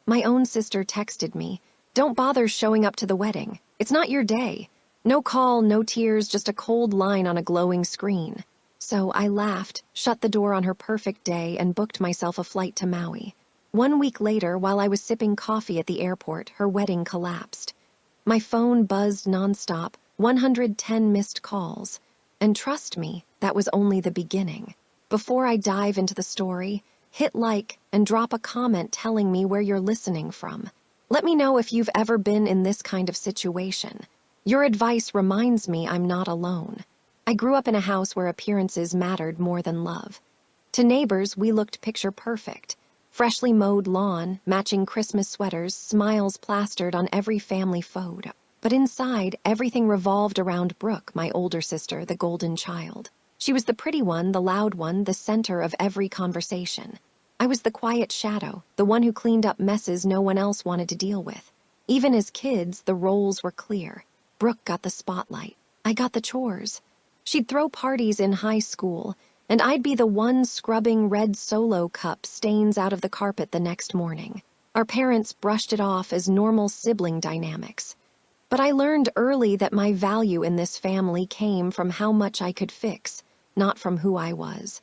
My own sister texted me, "Don't bother showing up to the wedding. It's not your day." No call, no tears, just a cold line on a glowing screen. So I laughed, shut the door on her perfect day, and booked myself a flight to Maui. 1 week later, while I was sipping coffee at the airport, her wedding collapsed. My phone buzzed nonstop, 110 missed calls. And trust me, that was only the beginning. Before I dive into the story, hit like and drop a comment telling me where you're listening from. Let me know if you've ever been in this kind of situation. Your advice reminds me I'm not alone. I grew up in a house where appearances mattered more than love. To neighbors, we looked picture perfect. Freshly mowed lawn, matching Christmas sweaters, smiles plastered on every family photo. But inside, everything revolved around Brooke, my older sister, the golden child. She was the pretty one, the loud one, the center of every conversation. I was the quiet shadow, the one who cleaned up messes no one else wanted to deal with. Even as kids, the roles were clear. Brooke got the spotlight. I got the chores. She'd throw parties in high school, and I'd be the one scrubbing red Solo cup stains out of the carpet the next morning. Our parents brushed it off as normal sibling dynamics. But I learned early that my value in this family came from how much I could fix, not from who I was.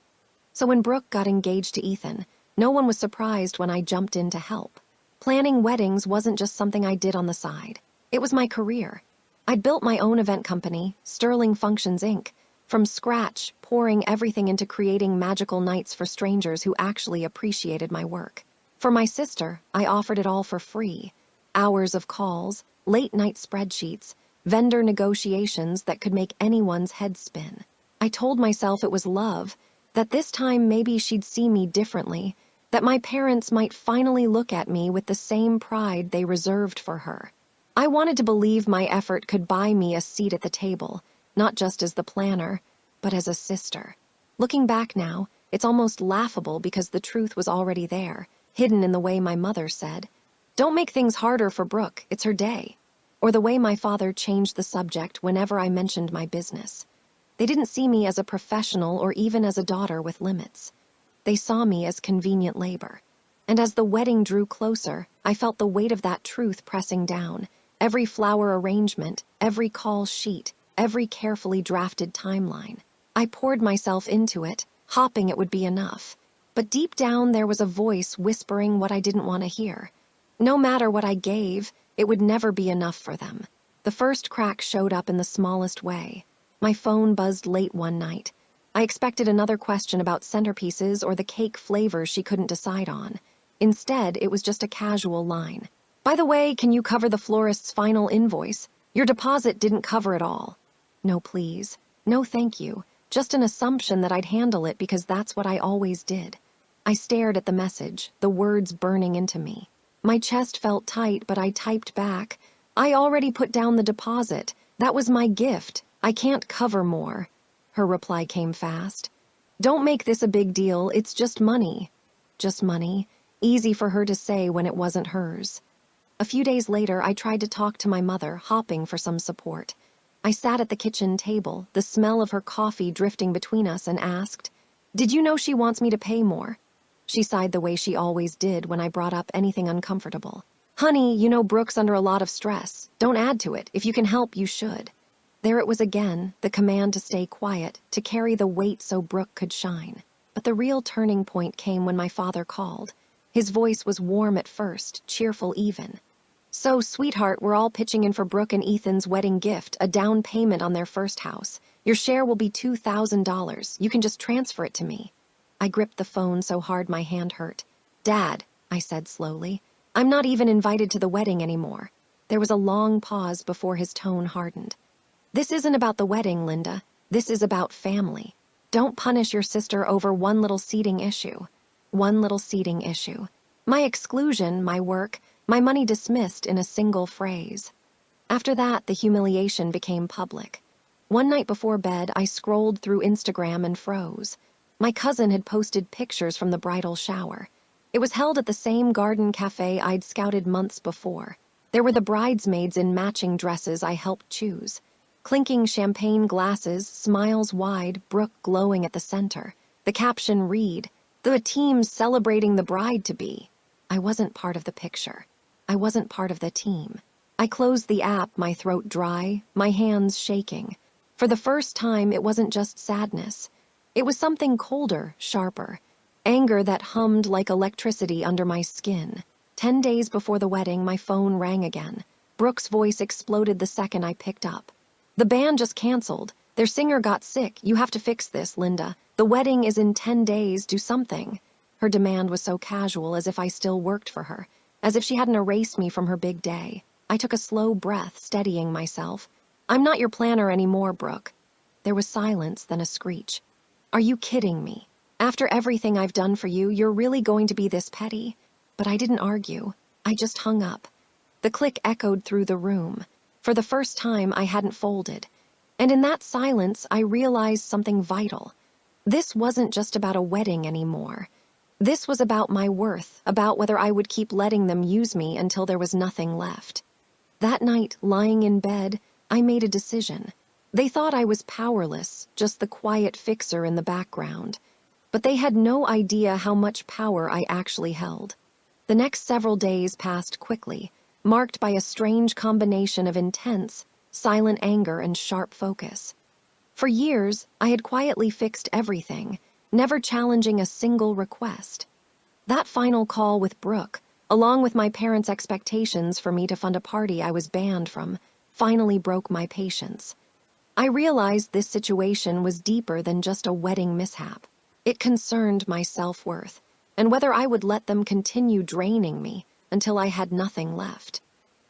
So when Brooke got engaged to Ethan, no one was surprised when I jumped in to help. Planning weddings wasn't just something I did on the side. It was my career. I'd built my own event company, Sterling Functions, Inc., from scratch, pouring everything into creating magical nights for strangers who actually appreciated my work. For my sister, I offered it all for free. Hours of calls, late-night spreadsheets, vendor negotiations that could make anyone's head spin. I told myself it was love, that this time maybe she'd see me differently, that my parents might finally look at me with the same pride they reserved for her. I wanted to believe my effort could buy me a seat at the table, not just as the planner, but as a sister. Looking back now, it's almost laughable because the truth was already there, hidden in the way my mother said, "Don't make things harder for Brooke, it's her day," or the way my father changed the subject whenever I mentioned my business. They didn't see me as a professional or even as a daughter with limits. They saw me as convenient labor. And as the wedding drew closer, I felt the weight of that truth pressing down. Every flower arrangement, every call sheet, every carefully drafted timeline. I poured myself into it, hoping it would be enough. But deep down there was a voice whispering what I didn't want to hear. No matter what I gave, it would never be enough for them. The first crack showed up in the smallest way. My phone buzzed late one night. I expected another question about centerpieces or the cake flavors she couldn't decide on. Instead, it was just a casual line. "By the way, can you cover the florist's final invoice? Your deposit didn't cover it all." No, please. No, thank you. Just an assumption that I'd handle it because that's what I always did. I stared at the message, the words burning into me. My chest felt tight, but I typed back, "I already put down the deposit. That was my gift. I can't cover more." Her reply came fast. "Don't make this a big deal. It's just money." Just money. Easy for her to say when it wasn't hers. A few days later, I tried to talk to my mother, hoping for some support. I sat at the kitchen table, the smell of her coffee drifting between us, and asked, "Did you know she wants me to pay more?" She sighed the way she always did when I brought up anything uncomfortable. "Honey, you know Brooke's under a lot of stress. Don't add to it. If you can help, you should." There it was again, the command to stay quiet, to carry the weight so Brooke could shine. But the real turning point came when my father called. His voice was warm at first, cheerful even. "So, sweetheart, we're all pitching in for Brooke and Ethan's wedding gift, a down payment on their first house. Your share will be $2,000. You can just transfer it to me." I gripped the phone so hard my hand hurt. "Dad," I said slowly, "I'm not even invited to the wedding anymore." There was a long pause before his tone hardened. "This isn't about the wedding, Linda. This is about family. Don't punish your sister over one little seating issue." One little seating issue. My exclusion, my work, my money dismissed in a single phrase. After that, the humiliation became public. One night before bed, I scrolled through Instagram and froze. My cousin had posted pictures from the bridal shower. It was held at the same garden cafe I'd scouted months before. There were the bridesmaids in matching dresses I helped choose. Clinking champagne glasses, smiles wide, Brooke glowing at the center. The caption read, "The team celebrating the bride-to-be." I wasn't part of the picture. I wasn't part of the team. I closed the app, my throat dry, my hands shaking. For the first time, it wasn't just sadness. It was something colder, sharper. Anger that hummed like electricity under my skin. 10 days before the wedding, my phone rang again. Brooke's voice exploded the second I picked up. "The band just canceled. Their singer got sick. You have to fix this, Linda. The wedding is in 10 days. Do something." Her demand was so casual, as if I still worked for her, as if she hadn't erased me from her big day. I took a slow breath, steadying myself. "I'm not your planner anymore, Brooke." There was silence, then a screech. "Are you kidding me? After everything I've done for you, you're really going to be this petty?" But I didn't argue. I just hung up. The click echoed through the room. For the first time, I hadn't folded. And in that silence, I realized something vital. This wasn't just about a wedding anymore. This was about my worth, about whether I would keep letting them use me until there was nothing left. That night, lying in bed, I made a decision. They thought I was powerless, just the quiet fixer in the background. But they had no idea how much power I actually held. The next several days passed quickly, marked by a strange combination of intense, silent anger and sharp focus. For years, I had quietly fixed everything, never challenging a single request. That final call with Brooke, along with my parents' expectations for me to fund a party I was banned from, finally broke my patience. I realized this situation was deeper than just a wedding mishap. It concerned my self-worth, and whether I would let them continue draining me until I had nothing left.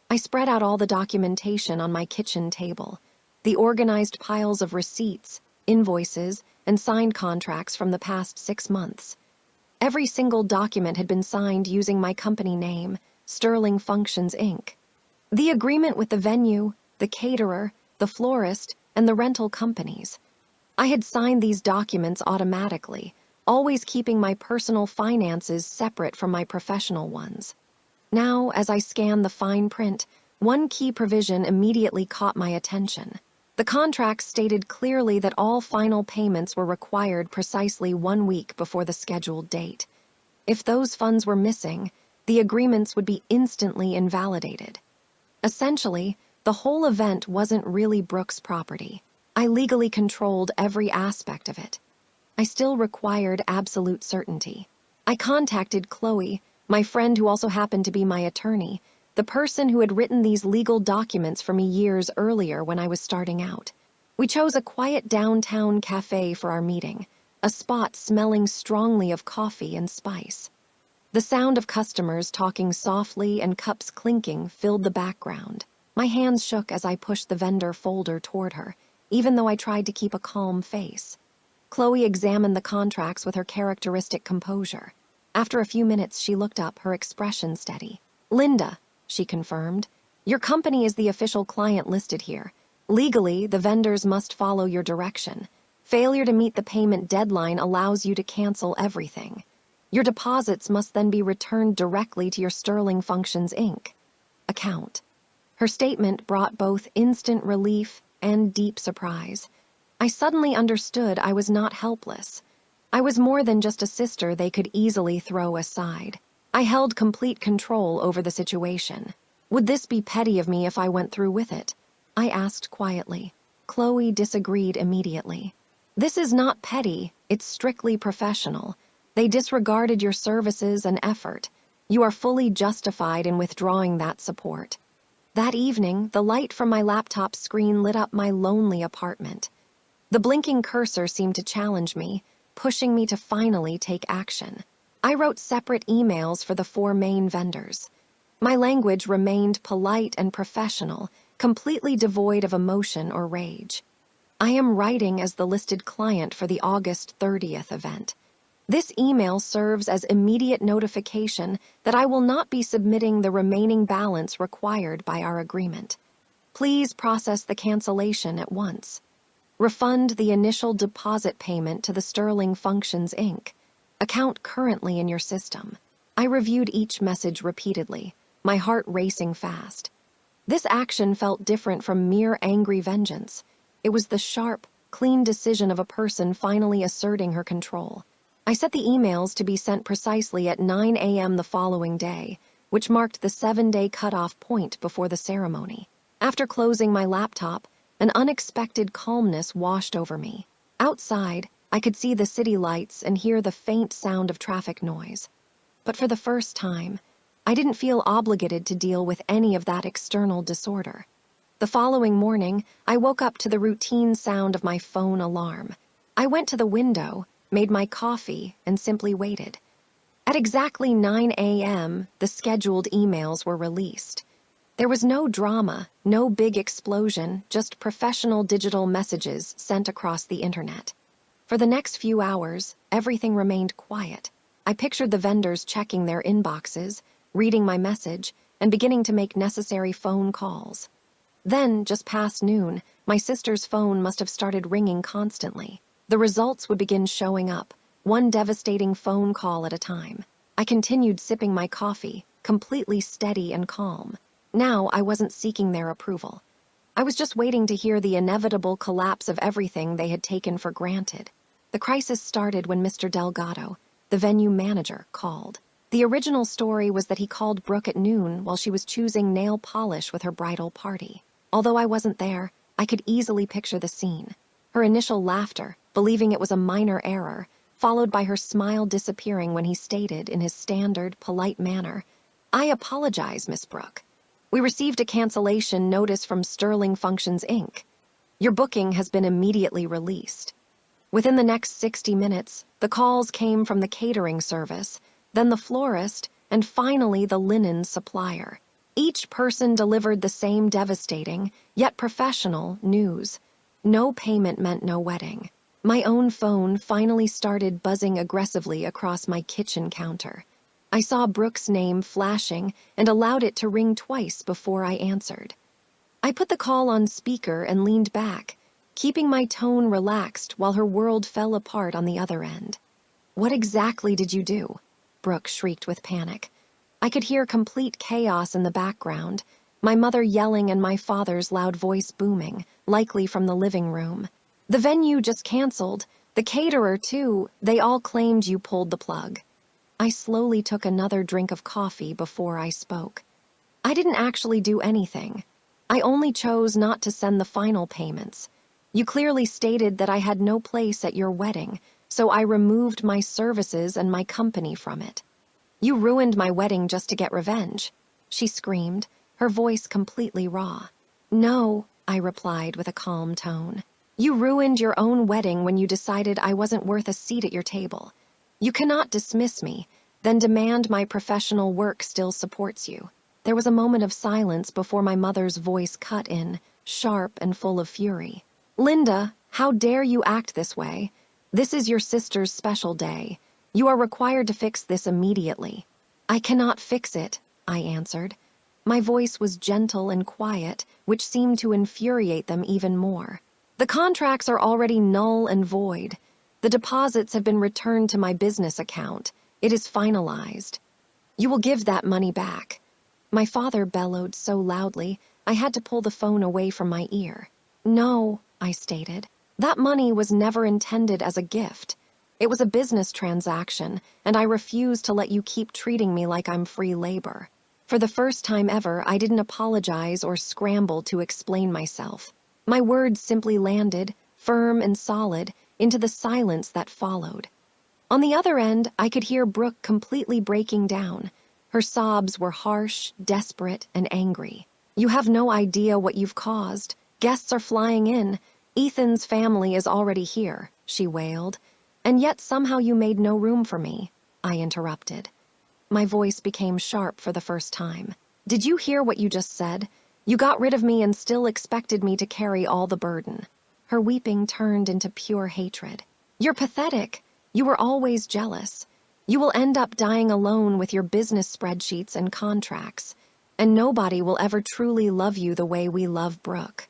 I spread out all the documentation on my kitchen table, the organized piles of receipts, invoices, and signed contracts from the past 6 months. Every single document had been signed using my company name, Sterling Functions, Inc. The agreement with the venue, the caterer, the florist, and the rental companies. I had signed these documents automatically, always keeping my personal finances separate from my professional ones. Now, as I scanned the fine print, one key provision immediately caught my attention. The contract stated clearly that all final payments were required precisely 1 week before the scheduled date. If those funds were missing, the agreements would be instantly invalidated. Essentially, the whole event wasn't really Brooke's property. I legally controlled every aspect of it. I still required absolute certainty. I contacted Chloe, my friend who also happened to be my attorney, the person who had written these legal documents for me years earlier when I was starting out. We chose a quiet downtown cafe for our meeting, a spot smelling strongly of coffee and spice. The sound of customers talking softly and cups clinking filled the background. My hands shook as I pushed the vendor folder toward her, even though I tried to keep a calm face. Chloe examined the contracts with her characteristic composure. After a few minutes, she looked up, her expression steady. "Linda," she confirmed, "your company is the official client listed here. Legally, the vendors must follow your direction. Failure to meet the payment deadline allows you to cancel everything. Your deposits must then be returned directly to your Sterling Functions, Inc. account." Her statement brought both instant relief and deep surprise. I suddenly understood I was not helpless. I was more than just a sister they could easily throw aside. I held complete control over the situation. Would this be petty of me if I went through with it? I asked quietly. Chloe disagreed immediately. "This is not petty, it's strictly professional. They disregarded your services and effort. You are fully justified in withdrawing that support." That evening, the light from my laptop screen lit up my lonely apartment. The blinking cursor seemed to challenge me, pushing me to finally take action. I wrote separate emails for the 4 main vendors. My language remained polite and professional, completely devoid of emotion or rage. I am writing as the listed client for the August 30th event. This email serves as immediate notification that I will not be submitting the remaining balance required by our agreement. Please process the cancellation at once. Refund the initial deposit payment to the Sterling Functions, Inc. account currently in your system. I reviewed each message repeatedly, my heart racing fast. This action felt different from mere angry vengeance. It was the sharp, clean decision of a person finally asserting her control. I set the emails to be sent precisely at 9 a.m. the following day, which marked the 7-day cutoff point before the ceremony. After closing my laptop, an unexpected calmness washed over me. Outside, I could see the city lights and hear the faint sound of traffic noise. But for the first time, I didn't feel obligated to deal with any of that external disorder. The following morning, I woke up to the routine sound of my phone alarm. I went to the window, made my coffee, and simply waited. At exactly 9 a.m., the scheduled emails were released. There was no drama, no big explosion, just professional digital messages sent across the internet. For the next few hours, everything remained quiet. I pictured the vendors checking their inboxes, reading my message, and beginning to make necessary phone calls. Then, just past noon, my sister's phone must have started ringing constantly. The results would begin showing up, one devastating phone call at a time. I continued sipping my coffee, completely steady and calm. Now I wasn't seeking their approval. I was just waiting to hear the inevitable collapse of everything they had taken for granted. The crisis started when Mr. Delgado, the venue manager, called. The original story was that he called Brooke at noon while she was choosing nail polish with her bridal party. Although I wasn't there, I could easily picture the scene. Her initial laughter, believing it was a minor error, followed by her smile disappearing when he stated in his standard, polite manner, "I apologize, Miss Brooke. We received a cancellation notice from Sterling Functions, Inc. Your booking has been immediately released." Within the next 60 minutes, the calls came from the catering service, then the florist, and finally the linen supplier. Each person delivered the same devastating, yet professional, news. No payment meant no wedding. My own phone finally started buzzing aggressively across my kitchen counter. I saw Brooke's name flashing and allowed it to ring twice before I answered. I put the call on speaker and leaned back, keeping my tone relaxed while her world fell apart on the other end. "What exactly did you do?" Brooke shrieked with panic. I could hear complete chaos in the background, my mother yelling and my father's loud voice booming, likely from the living room. "The venue just canceled. The caterer, too. They all claimed you pulled the plug." I slowly took another drink of coffee before I spoke. "I didn't actually do anything. I only chose not to send the final payments. You clearly stated that I had no place at your wedding, so I removed my services and my company from it." "You ruined my wedding just to get revenge," she screamed, her voice completely raw. "No," I replied with a calm tone. "You ruined your own wedding when you decided I wasn't worth a seat at your table. You cannot dismiss me, then demand my professional work still supports you." There was a moment of silence before my mother's voice cut in, sharp and full of fury. "Linda, how dare you act this way? This is your sister's special day. You are required to fix this immediately." "I cannot fix it," I answered. My voice was gentle and quiet, which seemed to infuriate them even more. "The contracts are already null and void. The deposits have been returned to my business account. It is finalized. You will give that money back." My father bellowed so loudly, I had to pull the phone away from my ear. "No," I stated. "That money was never intended as a gift. It was a business transaction, and I refuse to let you keep treating me like I'm free labor." For the first time ever, I didn't apologize or scramble to explain myself. My words simply landed, firm and solid, into the silence that followed. On the other end, I could hear Brooke completely breaking down. Her sobs were harsh, desperate, and angry. "You have no idea what you've caused. Guests are flying in. Ethan's family is already here," she wailed. "And yet somehow you made no room for me," I interrupted. My voice became sharp for the first time. "Did you hear what you just said? You got rid of me and still expected me to carry all the burden." Her weeping turned into pure hatred. "You're pathetic. You were always jealous. You will end up dying alone with your business spreadsheets and contracts, and nobody will ever truly love you the way we love Brooke."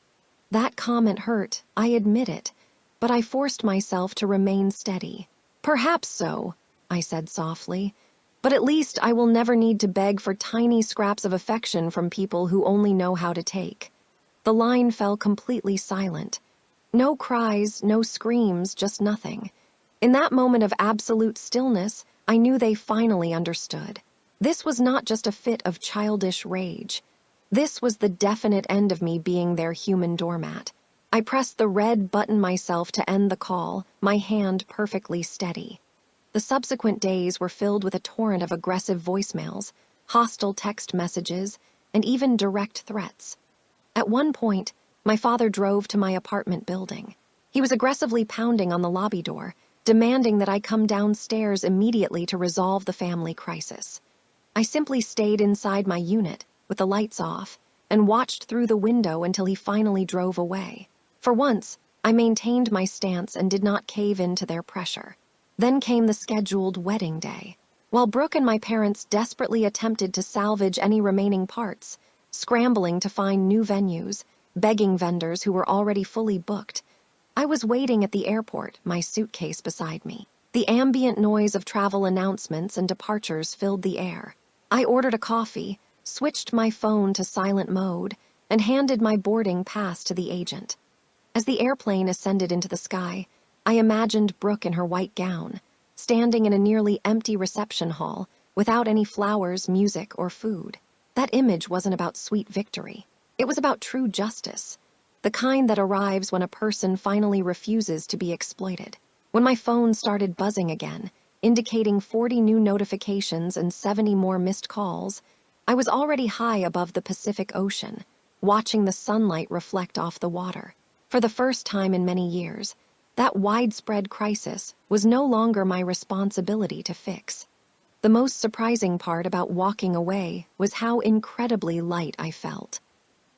That comment hurt, I admit it, but I forced myself to remain steady. "Perhaps so," I said softly, "but at least I will never need to beg for tiny scraps of affection from people who only know how to take." The line fell completely silent. No cries, no screams, just nothing. In that moment of absolute stillness, I knew they finally understood. This was not just a fit of childish rage. This was the definite end of me being their human doormat. I pressed the red button myself to end the call, my hand perfectly steady. The subsequent days were filled with a torrent of aggressive voicemails, hostile text messages, and even direct threats. At one point, my father drove to my apartment building. He was aggressively pounding on the lobby door, demanding that I come downstairs immediately to resolve the family crisis. I simply stayed inside my unit, with the lights off, and watched through the window until he finally drove away. For once, I maintained my stance and did not cave in to their pressure. Then came the scheduled wedding day. While Brooke and my parents desperately attempted to salvage any remaining parts, scrambling to find new venues, begging vendors who were already fully booked, I was waiting at the airport, my suitcase beside me. The ambient noise of travel announcements and departures filled the air. I ordered a coffee, switched my phone to silent mode, and handed my boarding pass to the agent. As the airplane ascended into the sky, I imagined Brooke in her white gown, standing in a nearly empty reception hall, without any flowers, music, or food. That image wasn't about sweet victory. It was about true justice, the kind that arrives when a person finally refuses to be exploited. When my phone started buzzing again, indicating 40 new notifications and 70 more missed calls, I was already high above the Pacific Ocean, watching the sunlight reflect off the water. For the first time in many years, that widespread crisis was no longer my responsibility to fix. The most surprising part about walking away was how incredibly light I felt.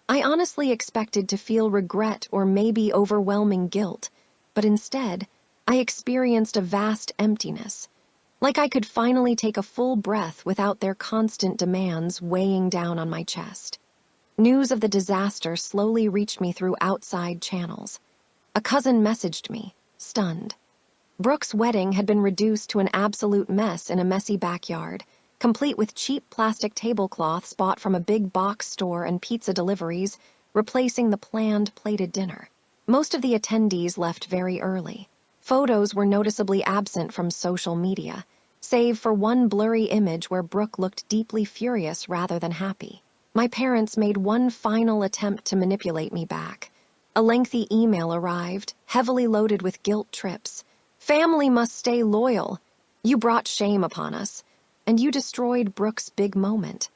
I honestly expected to feel regret or maybe overwhelming guilt, but instead, I experienced a vast emptiness, like I could finally take a full breath without their constant demands weighing down on my chest. News of the disaster slowly reached me through outside channels. A cousin messaged me, stunned. Brooke's wedding had been reduced to an absolute mess in a messy backyard, complete with cheap plastic tablecloths bought from a big box store and pizza deliveries, replacing the planned plated dinner. Most of the attendees left very early. Photos were noticeably absent from social media, save for one blurry image where Brooke looked deeply furious rather than happy. My parents made one final attempt to manipulate me back. A lengthy email arrived, heavily loaded with guilt trips. "Family must stay loyal. You brought shame upon us, and you destroyed Brooke's big moment."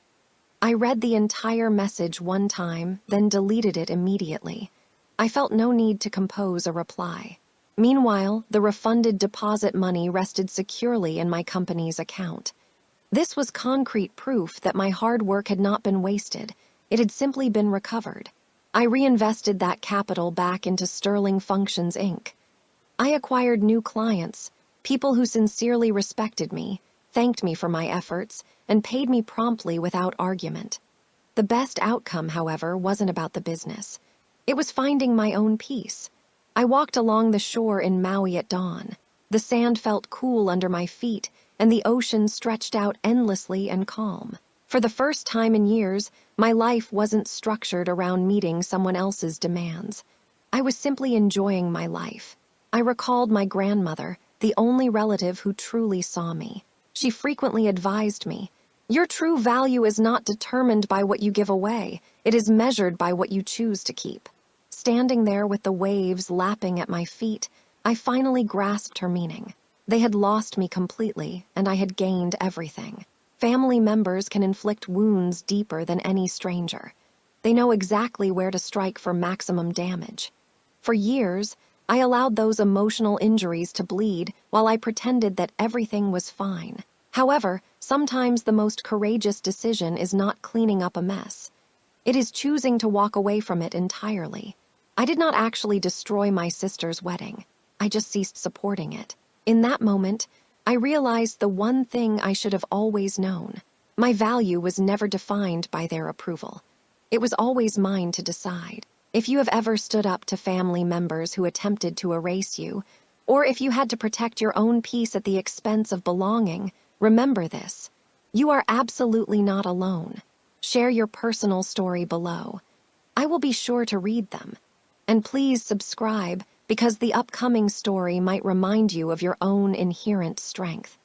I read the entire message one time, then deleted it immediately. I felt no need to compose a reply. Meanwhile, the refunded deposit money rested securely in my company's account. This was concrete proof that my hard work had not been wasted. It had simply been recovered. I reinvested that capital back into Sterling Functions, Inc. I acquired new clients, people who sincerely respected me, thanked me for my efforts, and paid me promptly without argument. The best outcome, however, wasn't about the business. It was finding my own peace. I walked along the shore in Maui at dawn. The sand felt cool under my feet, and the ocean stretched out endlessly and calm. For the first time in years, my life wasn't structured around meeting someone else's demands. I was simply enjoying my life. I recalled my grandmother, the only relative who truly saw me. She frequently advised me, "Your true value is not determined by what you give away. It is measured by what you choose to keep." Standing there with the waves lapping at my feet, I finally grasped her meaning. They had lost me completely, and I had gained everything. Family members can inflict wounds deeper than any stranger. They know exactly where to strike for maximum damage. For years, I allowed those emotional injuries to bleed while I pretended that everything was fine. However, sometimes the most courageous decision is not cleaning up a mess. It is choosing to walk away from it entirely. I did not actually destroy my sister's wedding. I just ceased supporting it. In that moment, I realized the one thing I should have always known. My value was never defined by their approval. It was always mine to decide. If you have ever stood up to family members who attempted to erase you, or if you had to protect your own peace at the expense of belonging, remember this. You are absolutely not alone. Share your personal story below. I will be sure to read them. And please subscribe because the upcoming story might remind you of your own inherent strength.